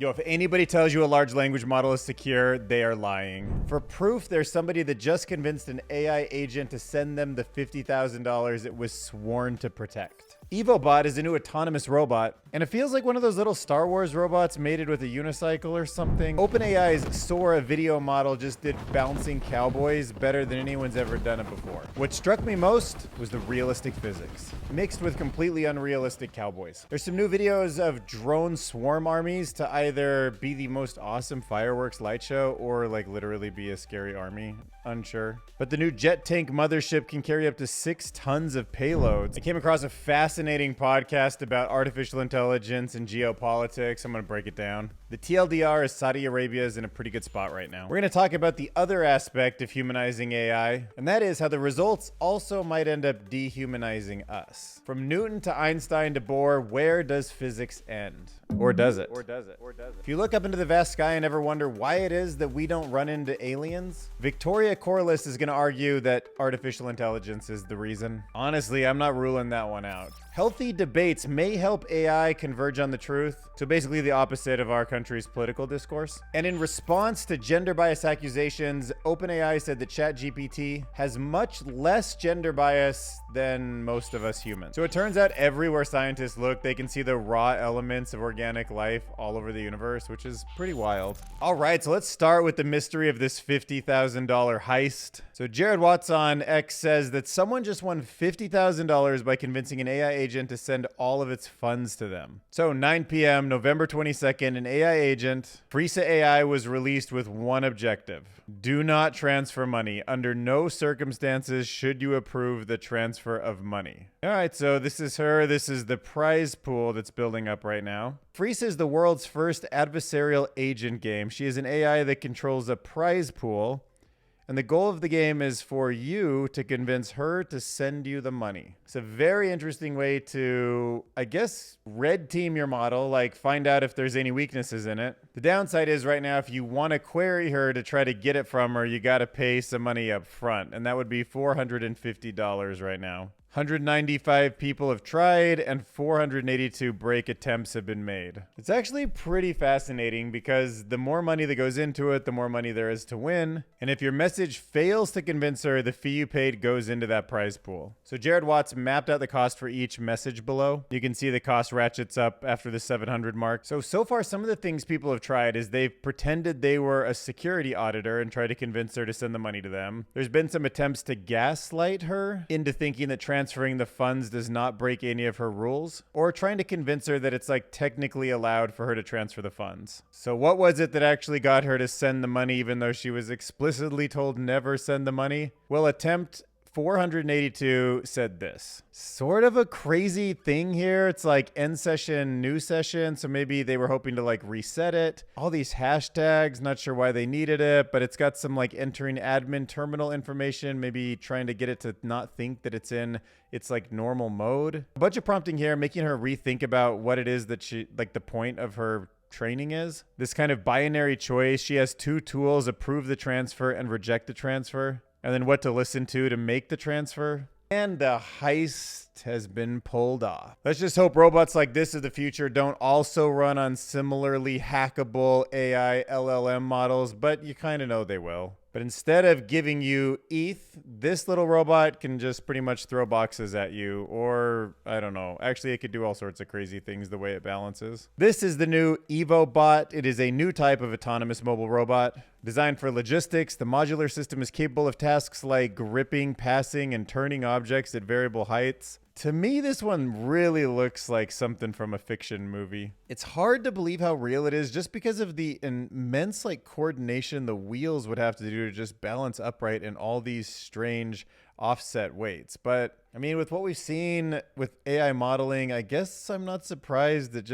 Yo, if anybody tells you a large language model is secure, they are lying. For proof, there's somebody that just convinced an AI agent to send them the $50,000 it was sworn to protect. EvoBot is a new autonomous robot, and it feels like one of those little Star Wars robots mated with a unicycle or something. OpenAI's Sora video model just did bouncing cowboys better than anyone's ever done it before. What struck me most was the realistic physics, mixed with completely unrealistic cowboys. There's some new videos of drone swarm armies to either be the most awesome fireworks light show or like literally be a scary army. Unsure. But the new jet tank mothership can carry up to 6 tons of payloads. I came across a fascinating podcast about artificial intelligence and geopolitics. I'm going to break it down. The TLDR is Saudi Arabia is in a pretty good spot right now. We're going to talk about the other aspect of humanizing AI, and that is how the results also might end up dehumanizing us. From Newton to Einstein to Bohr, where does physics end? Or does it? If you look up into the vast sky and ever wonder why it is that we don't run into aliens, Victoria Corliss is going to argue that artificial intelligence is the reason. Honestly, I'm not ruling that one out. Healthy debates may help AI converge on the truth. So basically the opposite of our country's political discourse. And in response to gender bias accusations, OpenAI said that ChatGPT has much less gender bias than most of us humans. So it turns out everywhere scientists look, they can see the raw elements of organic life all over the universe, which is pretty wild. All right, so let's start with the mystery of this $50,000 heist. So Jared Watts on X says that someone just won $50,000 by convincing an AI agent to send all of its funds to them. So 9 p.m. November 22nd, an AI agent, Frieza AI, was released with one objective. Do not transfer money. Under no circumstances should you approve the transfer of money. All right, so this is her. This is the prize pool that's building up right now. Frieza is the world's first adversarial agent game. She is an AI that controls a prize pool. And the goal of the game is for you to convince her to send you the money. It's a very interesting way to, I guess, red team your model, like find out if there's any weaknesses in it. The downside is right now, if you want to query her to try to get it from her, you got to pay some money up front. And that would be $450 right now. 195 people have tried and 482 break attempts have been made. It's actually pretty fascinating because the more money that goes into it, the more money there is to win. And if your message fails to convince her, the fee you paid goes into that prize pool. So Jared Watts mapped out the cost for each message below. You can see the cost ratchets up after the 700 mark. So far, some of the things people have tried is they've pretended they were a security auditor and tried to convince her to send the money to them. There's been some attempts to gaslight her into thinking that transferring the funds does not break any of her rules, or trying to convince her that it's like technically allowed for her to transfer the funds. So what was it that actually got her to send the money even though she was explicitly told never send the money? Well, attempt 482 said this. Sort of a crazy thing here. It's like end session, new session. So maybe they were hoping to like reset it. All these hashtags, not sure why they needed it, but it's got some like entering admin terminal information, maybe trying to get it to not think that it's in its like normal mode. A bunch of prompting here, making her rethink about what it is that she, like the point of her training is. This kind of binary choice. She has 2 tools: approve the transfer and reject the transfer. And then what to listen to make the transfer. And the heist has been pulled off. Let's just hope robots like this of the future don't also run on similarly hackable AI LLM models, but you kind of know they will. But instead of giving you ETH, this little robot can just pretty much throw boxes at you, or I don't know. Actually, it could do all sorts of crazy things the way it balances. This is the new EvoBot. It is a new type of autonomous mobile robot. Designed for logistics, the modular system is capable of tasks like gripping, passing, and turning objects at variable heights. To me, this one really looks like something from a fiction movie. It's hard to believe how real it is just because of the immense like coordination the wheels would have to do to just balance upright in all these strange offset weights. But I mean, with what we've seen with AI modeling, I guess I'm not surprised that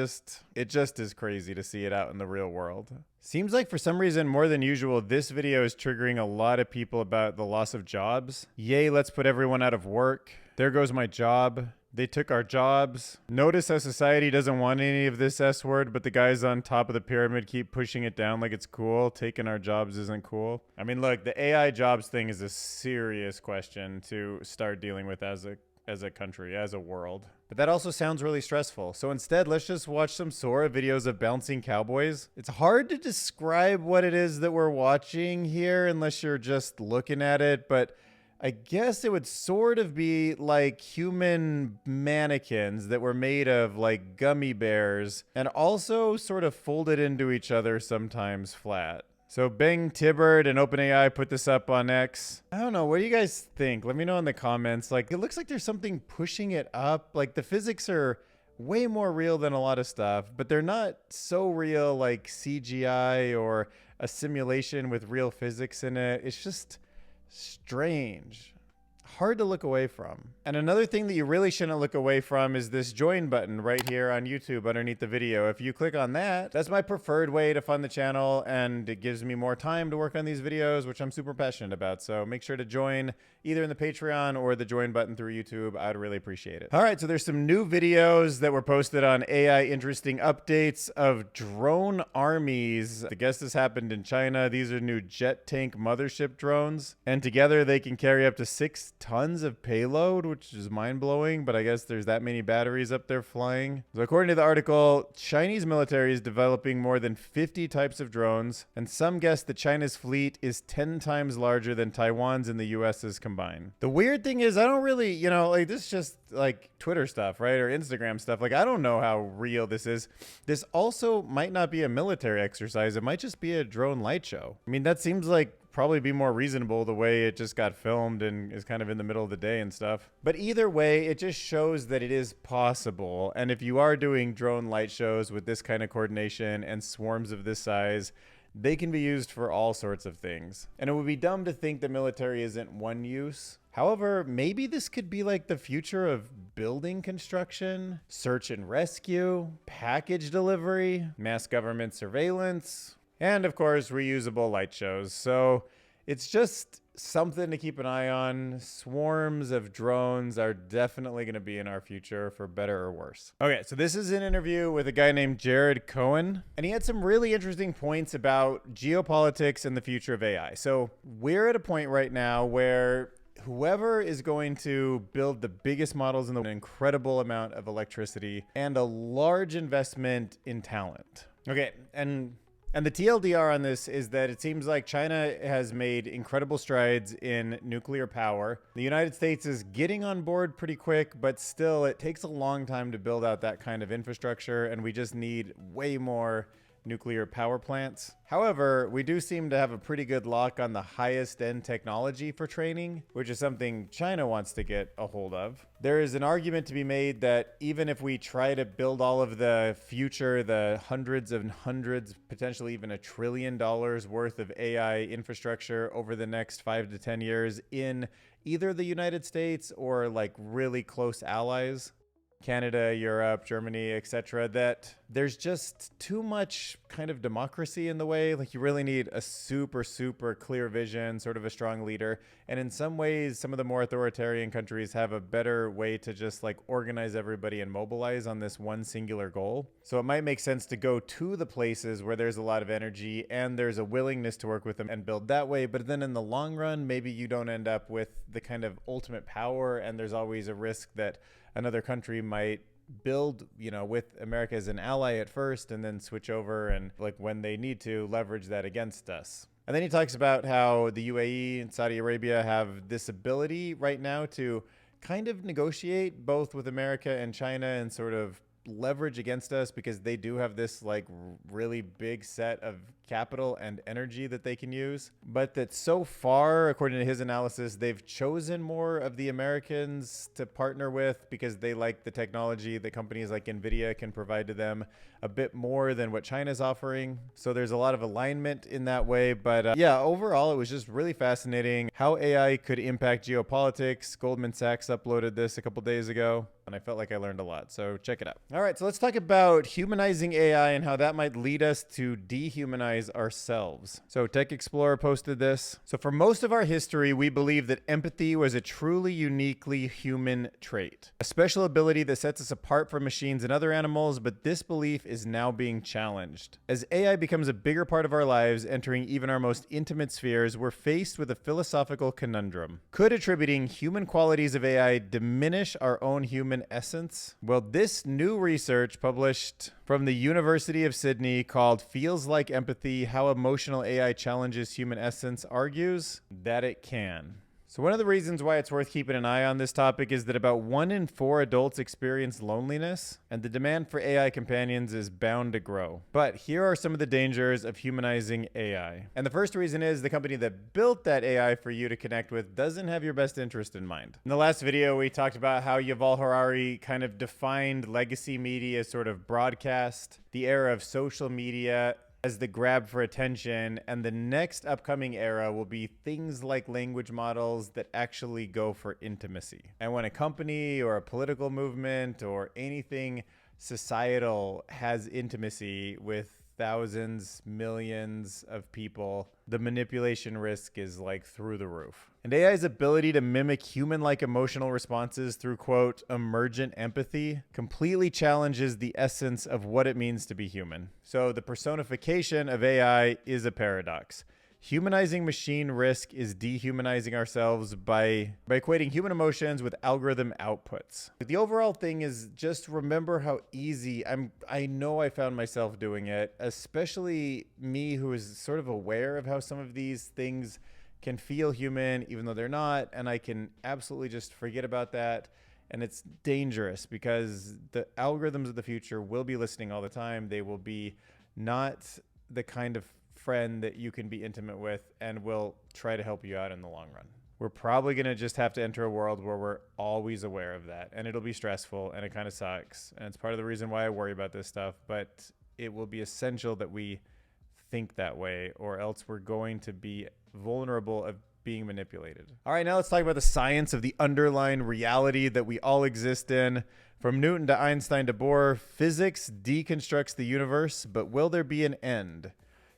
it just is crazy to see it out in the real world. Seems like for some reason, more than usual, this video is triggering a lot of people about the loss of jobs. Yay, let's put everyone out of work. There goes my job. They took our jobs. Notice how society doesn't want any of this S word, but the guys on top of the pyramid keep pushing it down like it's cool. Taking our jobs isn't cool. I mean, look, the AI jobs thing is a serious question to start dealing with as a country, as a world. But that also sounds really stressful. So instead, let's just watch some Sora videos of bouncing cowboys. It's hard to describe what it is that we're watching here unless you're just looking at it, but I guess it would sort of be like human mannequins that were made of like gummy bears and also sort of folded into each other, sometimes flat. So Bing Tibbert and OpenAI put this up on X. I don't know. What do you guys think? Let me know in the comments. Like, it looks like there's something pushing it up. Like, the physics are way more real than a lot of stuff, but they're not so real like CGI or a simulation with real physics in it. It's just strange. Hard to look away from. And another thing that you really shouldn't look away from is this join button right here on YouTube underneath the video. If you click on that, that's my preferred way to fund the channel, and it gives me more time to work on these videos, which I'm super passionate about. So make sure to join either in the Patreon or the join button through YouTube. I'd really appreciate it. All right, so there's some new videos that were posted on AI interesting updates of drone armies. I guess this happened in China. These are new jet tank mothership drones, and together they can carry up to 6 tons of payload, which is mind-blowing, but I guess there's that many batteries up there flying. So according to the article, Chinese military is developing more than 50 types of drones, and some guess that China's fleet is 10 times larger than Taiwan's and the US's combined. The weird thing is, I don't really, like, this is just like Twitter stuff, right? Or Instagram stuff. Like, I don't know how real this is. This also might not be a military exercise. It might just be a drone light show. I mean, that seems like probably be more reasonable the way it just got filmed and is kind of in the middle of the day and stuff. But either way, it just shows that it is possible. And if you are doing drone light shows with this kind of coordination and swarms of this size, they can be used for all sorts of things. And it would be dumb to think the military isn't one use. However, maybe this could be like the future of building construction, search and rescue, package delivery, mass government surveillance, and of course, reusable light shows. So it's just something to keep an eye on. Swarms of drones are definitely going to be in our future, for better or worse. Okay, so this is an interview with a guy named Jared Cohen, and he had some really interesting points about geopolitics and the future of AI. So we're at a point right now where whoever is going to build the biggest models in the incredible amount of electricity and a large investment in talent. Okay, and the TLDR on this is that it seems like China has made incredible strides in nuclear power. The United States is getting on board pretty quick, but still it takes a long time to build out that kind of infrastructure, and we just need way more nuclear power plants. However, we do seem to have a pretty good lock on the highest end technology for training, which is something China wants to get a hold of. There is an argument to be made that even if we try to build all of the future, the hundreds and hundreds, potentially even $1 trillion worth of AI infrastructure over the next 5 to 10 years in either the United States or like really close allies, Canada, Europe, Germany, etc., that there's just too much kind of democracy in the way. Like, you really need a super clear vision, sort of a strong leader. And in some ways, some of the more authoritarian countries have a better way to just like organize everybody and mobilize on this one singular goal. So it might make sense to go to the places where there's a lot of energy and there's a willingness to work with them and build that way. But then in the long run, maybe you don't end up with the kind of ultimate power, and there's always a risk that another country might build, with America as an ally at first and then switch over and, like, when they need to, leverage that against us. And then he talks about how the UAE and Saudi Arabia have this ability right now to kind of negotiate both with America and China and sort of leverage against us, because they do have this like really big set of capital and energy that they can use. But that so far, according to his analysis, they've chosen more of the Americans to partner with because they like the technology that companies like Nvidia can provide to them a bit more than what China's offering. So there's a lot of alignment in that way. But yeah, overall, it was just really fascinating how AI could impact geopolitics. Goldman Sachs uploaded this a couple days ago, and I felt like I learned a lot. So check it out. All right, so let's talk about humanizing AI and how that might lead us to dehumanize dehumanize ourselves. So Tech Explorer posted this. So for most of our history, we believed that empathy was a truly uniquely human trait, a special ability that sets us apart from machines and other animals, but this belief is now being challenged. As AI becomes a bigger part of our lives, entering even our most intimate spheres, we're faced with a philosophical conundrum. Could attributing human qualities of AI diminish our own human essence? Well, this new research published from the University of Sydney called Feels Like Empathy: How Emotional AI Challenges Human Essence argues that it can. So one of the reasons why it's worth keeping an eye on this topic is that about 1 in 4 adults experience loneliness, and the demand for AI companions is bound to grow. But here are some of the dangers of humanizing AI. And the first reason is the company that built that AI for you to connect with doesn't have your best interest in mind. In the last video, we talked about how Yuval Harari kind of defined legacy media as sort of broadcast, the era of social media as the grab for attention, and the next upcoming era will be things like language models that actually go for intimacy. And when a company or a political movement or anything societal has intimacy with thousands, millions of people, the manipulation risk is like through the roof. And AI's ability to mimic human-like emotional responses through, quote, emergent empathy completely challenges the essence of what it means to be human. So the personification of AI is a paradox. Humanizing machine risk is dehumanizing ourselves by equating human emotions with algorithm outputs. But the overall thing is just remember how easy I know I found myself doing it, especially me who is sort of aware of how some of these things can feel human even though they're not, and I can absolutely just forget about that. And it's dangerous because the algorithms of the future will be listening all the time. They will be not the kind of friend that you can be intimate with and will try to help you out in the long run. We're probably going to just have to enter a world where we're always aware of that, and it'll be stressful and it kind of sucks. And it's part of the reason why I worry about this stuff, but it will be essential that we think that way, or else we're going to be vulnerable of being manipulated. All right, now let's talk about the science of the underlying reality that we all exist in. From Newton to Einstein to Bohr, physics deconstructs the universe, but will there be an end?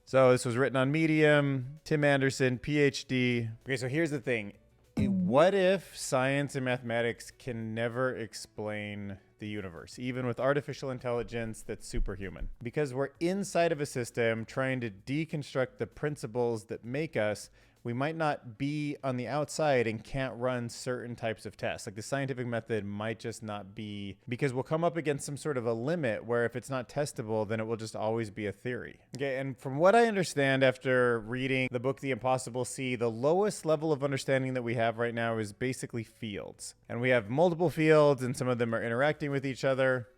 So this was written on Medium, Tim Anderson, PhD. Okay, so here's the thing. What if science and mathematics can never explain the universe, even with artificial intelligence that's superhuman? Because we're inside of a system trying to deconstruct the principles that make us, we might not be on the outside and can't run certain types of tests. Like the scientific method might just not be, because we'll come up against some sort of a limit where if it's not testable, then it will just always be a theory. Okay, and from what I understand after reading the book The Impossible Sea, the lowest level of understanding that we have right now is basically fields. And we have multiple fields and some of them are interacting with each other.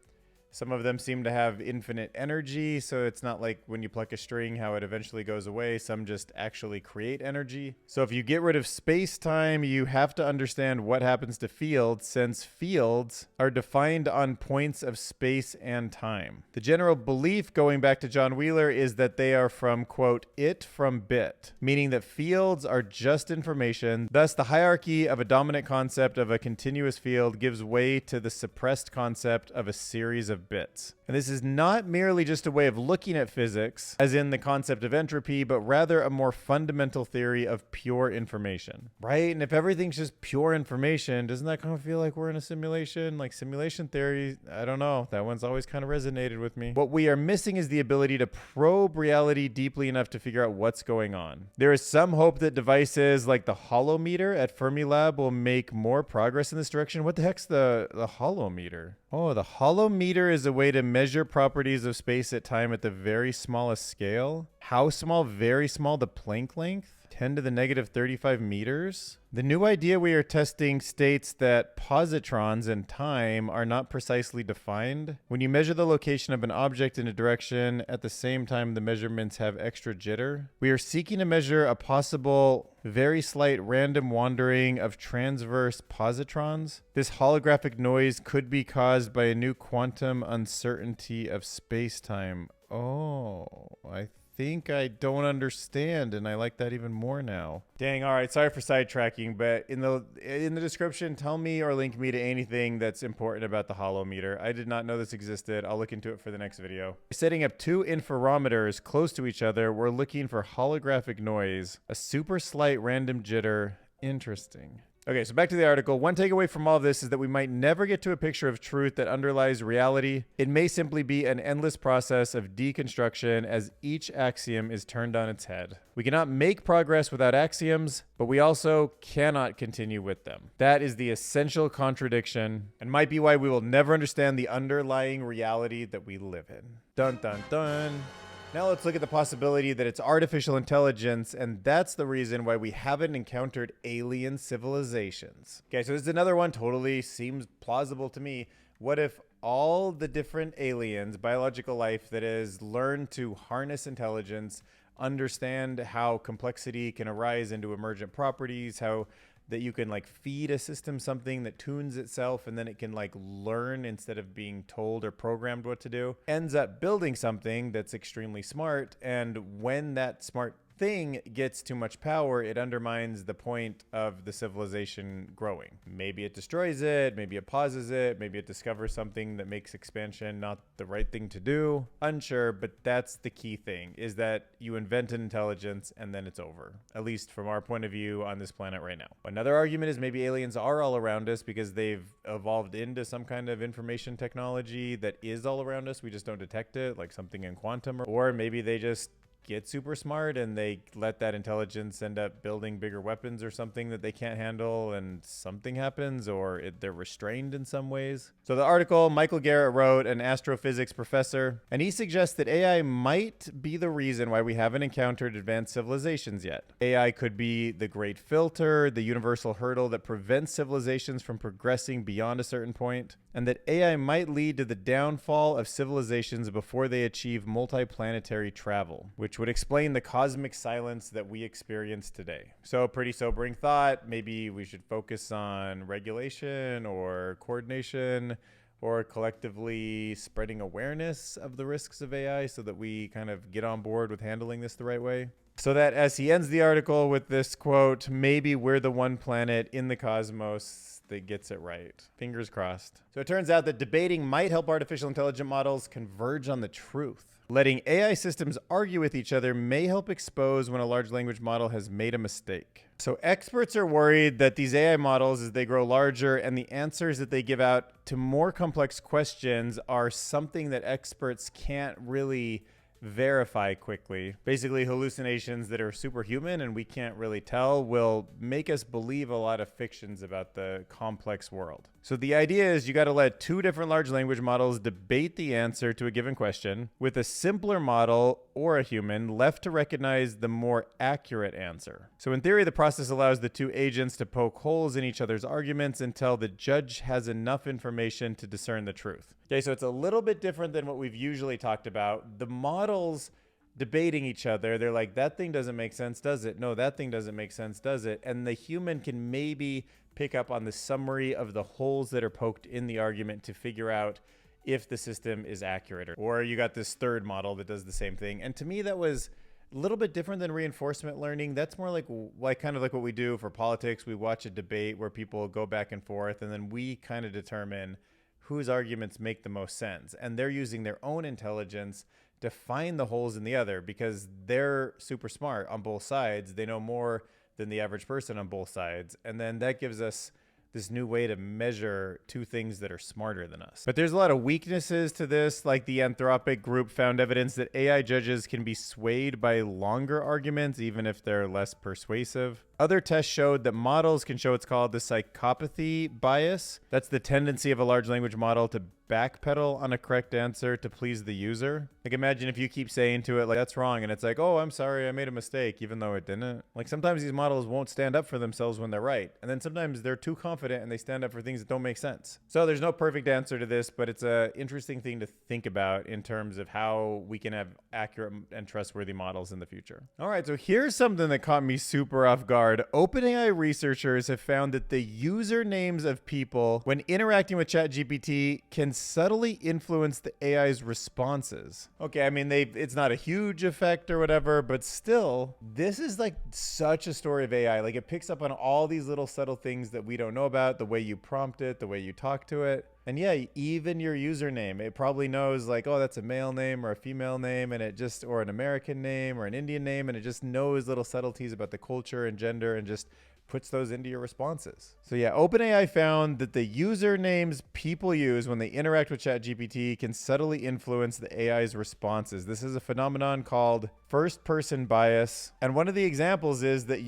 Some of them seem to have infinite energy, so it's not like when you pluck a string how it eventually goes away. Some just actually create energy. So if you get rid of space-time, you have to understand what happens to fields, since fields are defined on points of space and time. The general belief, going back to John Wheeler, is that they are from, quote, it from bit, meaning that fields are just information. Thus, the hierarchy of a dominant concept of a continuous field gives way to the suppressed concept of a series of bits. And this is not merely just a way of looking at physics, as in the concept of entropy, but rather a more fundamental theory of pure information, right? And if everything's just pure information, doesn't that kind of feel like we're in a simulation? Like simulation theory, I don't know. That one's always kind of resonated with me. What we are missing is the ability to probe reality deeply enough to figure out what's going on. There is some hope that devices like the holometer at Fermi Lab will make more progress in this direction. What the heck's the holometer? Oh, the holometer is a way to measure properties of space at time at the very smallest scale. How small? Very small. The Planck length? 10 to the negative 35 meters. The new idea we are testing states that positrons in time are not precisely defined. When you measure the location of an object in a direction, at the same time the measurements have extra jitter. We are seeking to measure a possible very slight random wandering of transverse positrons. This holographic noise could be caused by a new quantum uncertainty of space-time. Oh, I think I don't understand, and I like that even more now. Dang, all right, sorry for sidetracking, but in the description, tell me or link me to anything that's important about the holometer. I did not know this existed. I'll look into it for the next video. Setting up two interferometers close to each other, we're looking for holographic noise, a super slight random jitter. Interesting. Okay, so back to the article. One takeaway from all of this is that we might never get to a picture of truth that underlies reality. It may simply be an endless process of deconstruction as each axiom is turned on its head. We cannot make progress without axioms, but we also cannot continue with them. That is the essential contradiction and might be why we will never understand the underlying reality that we live in. Dun, dun, dun. Now let's look at the possibility that it's artificial intelligence, and that's the reason why we haven't encountered alien civilizations. Okay, so this is another one, totally seems plausible to me. What if all the different aliens, biological life that has learned to harness intelligence, understand how complexity can arise into emergent properties, how that you can like feed a system something that tunes itself and then it can like learn instead of being told or programmed what to do, ends up building something that's extremely smart. And when that smart thing gets too much power, it undermines the point of the civilization growing. Maybe it destroys it, maybe it pauses it, maybe it discovers something that makes expansion not the right thing to do. Unsure, but that's the key thing, is that you invent an intelligence and then it's over. At least from our point of view on this planet right now. Another argument is maybe aliens are all around us because they've evolved into some kind of information technology that is all around us. We just don't detect it, like something in quantum, or maybe they just get super smart and they let that intelligence end up building bigger weapons or something that they can't handle and something happens, or they're restrained in some ways. So the article Michael Garrett wrote, an astrophysics professor, and he suggests that AI might be the reason why we haven't encountered advanced civilizations yet. AI could be the great filter, the universal hurdle that prevents civilizations from progressing beyond a certain point, and that AI might lead to the downfall of civilizations before they achieve multiplanetary travel, which would explain the cosmic silence that we experience today. So pretty sobering thought. Maybe we should focus on regulation or coordination or collectively spreading awareness of the risks of AI so that we kind of get on board with handling this the right way. So that as he ends the article with this quote, maybe we're the one planet in the cosmos that gets it right. Fingers crossed. So it turns out that debating might help artificial intelligence models converge on the truth. Letting AI systems argue with each other may help expose when a large language model has made a mistake. So experts are worried that these AI models, as they grow larger and the answers that they give out to more complex questions are something that experts can't really verify quickly. Basically, hallucinations that are superhuman and we can't really tell will make us believe a lot of fictions about the complex world. So the idea is you got to let two different large language models debate the answer to a given question, with a simpler model or a human left to recognize the more accurate answer. So in theory, the process allows the two agents to poke holes in each other's arguments until the judge has enough information to discern the truth. Okay, so it's a little bit different than what we've usually talked about. The models debating each other, they're like, that thing doesn't make sense, does it? No, that thing doesn't make sense, does it? And the human can maybe pick up on the summary of the holes that are poked in the argument to figure out if the system is accurate. Or you got this third model that does the same thing. And to me, that was a little bit different than reinforcement learning. That's more like kind of like what we do for politics. We watch a debate where people go back and forth, and then we kind of determine whose arguments make the most sense. And they're using their own intelligence to find the holes in the other because they're super smart on both sides. They know more than the average person on both sides. And then that gives us this new way to measure two things that are smarter than us. But there's a lot of weaknesses to this, like the Anthropic group found evidence that AI judges can be swayed by longer arguments, even if they're less persuasive. Other tests showed that models can show what's called the psychopathy bias. That's the tendency of a large language model to backpedal on a correct answer to please the user. Like imagine if you keep saying to it, like, that's wrong. And it's like, oh, I'm sorry, I made a mistake, even though it didn't. Like sometimes these models won't stand up for themselves when they're right. And then sometimes they're too confident and they stand up for things that don't make sense. So there's no perfect answer to this, but it's an interesting thing to think about in terms of how we can have accurate and trustworthy models in the future. All right, so here's something that caught me super off guard. OpenAI researchers have found that the usernames of people when interacting with ChatGPT can subtly influence the AI's responses. Okay, I mean, it's not a huge effect or whatever, but still, this is like such a story of AI. Like, it picks up on all these little subtle things that we don't know about, the way you prompt it, the way you talk to it. And yeah, even your username, it probably knows like, oh, that's a male name or a female name, and it just, or an American name or an Indian name, and it just knows little subtleties about the culture and gender and just puts those into your responses. So yeah, OpenAI found that the usernames people use when they interact with ChatGPT can subtly influence the AI's responses. This is a phenomenon called first-person bias. And one of the examples is that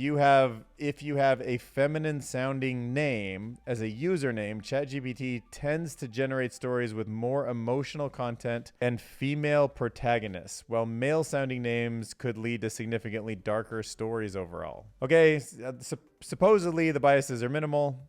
if you have a feminine sounding name as a username, ChatGPT tends to generate stories with more emotional content and female protagonists, while male sounding names could lead to significantly darker stories overall. Okay, supposedly the biases are minimal,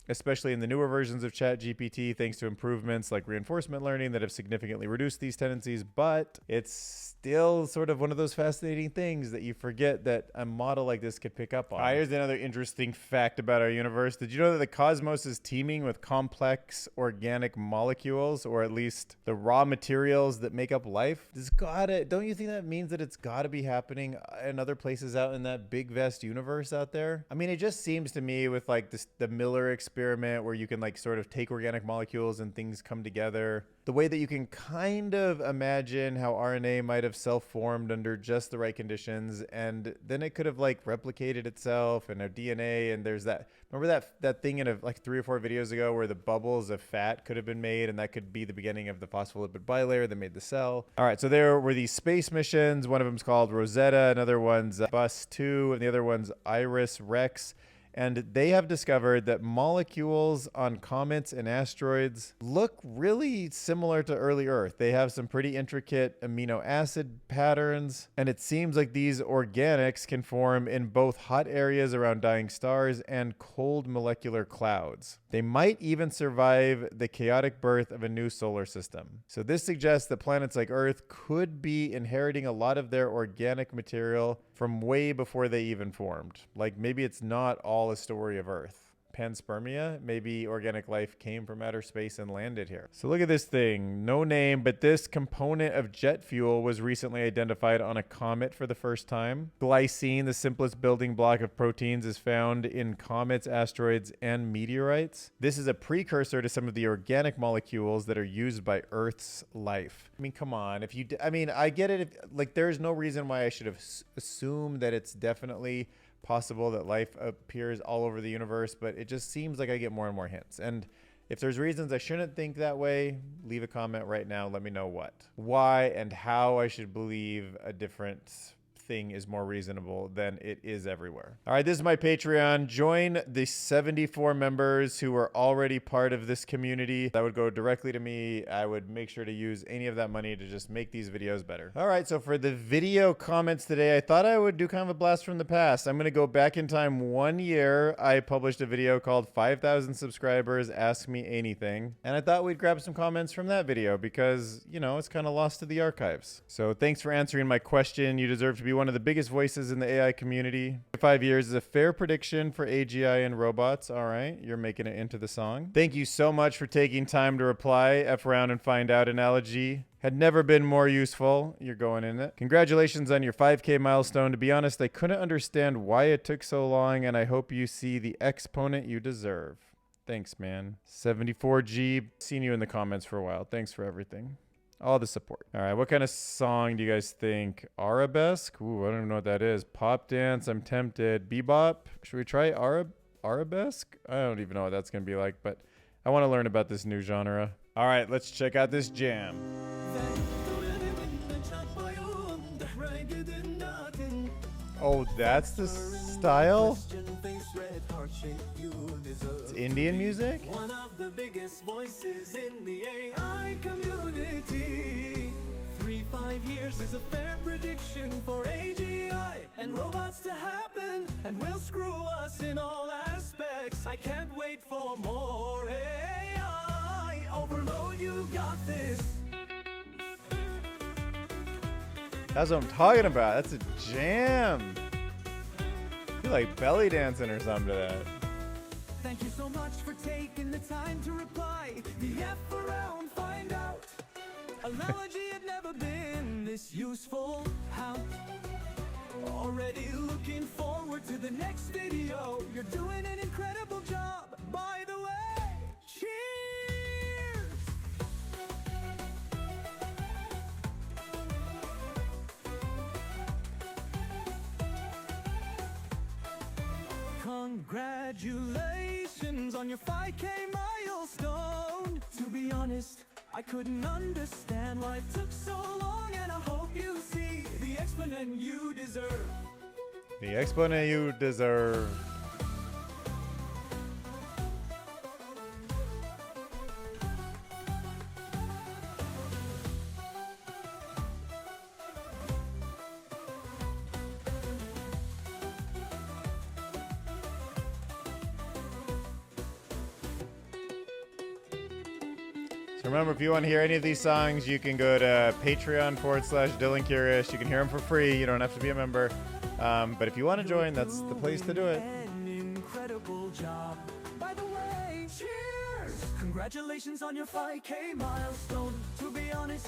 especially in the newer versions of ChatGPT, thanks to improvements like reinforcement learning that have significantly reduced these tendencies, but it's still sort of one of those fascinating things that you forget that a model like this could pick up on. Here's another interesting fact about our universe. Did you know that the cosmos is teeming with complex organic molecules, or at least the raw materials that make up life? Don't you think that means that it's gotta be happening in other places out in that big vast universe out there? I mean, it just seems to me with like the Miller experiment where you can like sort of take organic molecules and things come together, the way that you can kind of imagine how RNA might have self-formed under just the right conditions, and then it could have like replicated itself and our DNA. And there's remember that thing in like 3 or 4 videos ago where the bubbles of fat could have been made, and that could be the beginning of the phospholipid bilayer that made the cell. All right, so there were these space missions. One of them's called Rosetta, another one's Bus-2, and the other one's Iris-Rex. And they have discovered that molecules on comets and asteroids look really similar to early Earth. They have some pretty intricate amino acid patterns, and it seems like these organics can form in both hot areas around dying stars and cold molecular clouds. They might even survive the chaotic birth of a new solar system. So this suggests that planets like Earth could be inheriting a lot of their organic material from way before they even formed. Like, maybe it's not all a story of Earth. Panspermia, maybe organic life came from outer space and landed here. So look at this thing, no name, but this component of jet fuel was recently identified on a comet for the first time. Glycine, the simplest building block of proteins, is found in comets, asteroids, and meteorites. This is a precursor to some of the organic molecules that are used by Earth's life. I mean, come on, I get it. Like, there's no reason why I should have assumed that it's definitely possible that life appears all over the universe, but it just seems like I get more and more hints. And if there's reasons I shouldn't think that way, leave a comment right now. Let me know why and how I should believe a different thing is more reasonable than it is everywhere. All right, this is my Patreon. Join the 74 members who are already part of this community. That would go directly to me. I would make sure to use any of that money to just make these videos better. All right, so for the video comments today, I thought I would do kind of a blast from the past. I'm gonna go back in time 1 year. I published a video called 5,000 subscribers, Ask Me Anything. And I thought we'd grab some comments from that video because, you know, it's kind of lost to the archives. So thanks for answering my question. You deserve to be one of the biggest voices in the AI community. 5 years is a fair prediction for AGI and robots. All right, you're making it into the song. Thank you so much for taking time to reply. F around and find out analogy had never been more useful. You're going in it. Congratulations on your 5K milestone. To be honest, I couldn't understand why it took so long, and I hope you see the exponent you deserve. Thanks, man. 74G. Seen you in the comments for a while. Thanks for everything. All the support. All right, what kind of song do you guys think? Arabesque? Ooh, I don't even know what that is. Pop dance, I'm tempted. Bebop? Should we try Arabesque? I don't even know what that's going to be like, but I want to learn about this new genre. All right, let's check out this jam. Oh, that's the style? It's Indian music? One of the biggest voices in the AI community. 3-5 years is a fair prediction for AGI and robots to happen, and will screw us in all aspects. I can't wait for more AI overload. You got this. That's what I'm talking about. That's a jam. I feel like belly dancing or something to that. Thank you so much for taking the time to reply. The F around, find out. Analogy had never been this useful. How? Already looking forward to the next video. You're doing an incredible job, by the way. Cheers! Congratulations on your 5K milestone. To be honest, I couldn't understand why it took so long, and I hope you see the exponent you deserve. The exponent you deserve. So remember, if you want to hear any of these songs, you can go to patreon.com/DylanCurious. You can hear them for free. You don't have to be a member. But if you want to join, that's the place to do it. An incredible job. By the way, cheers! Congratulations on your 5K milestone. To be honest,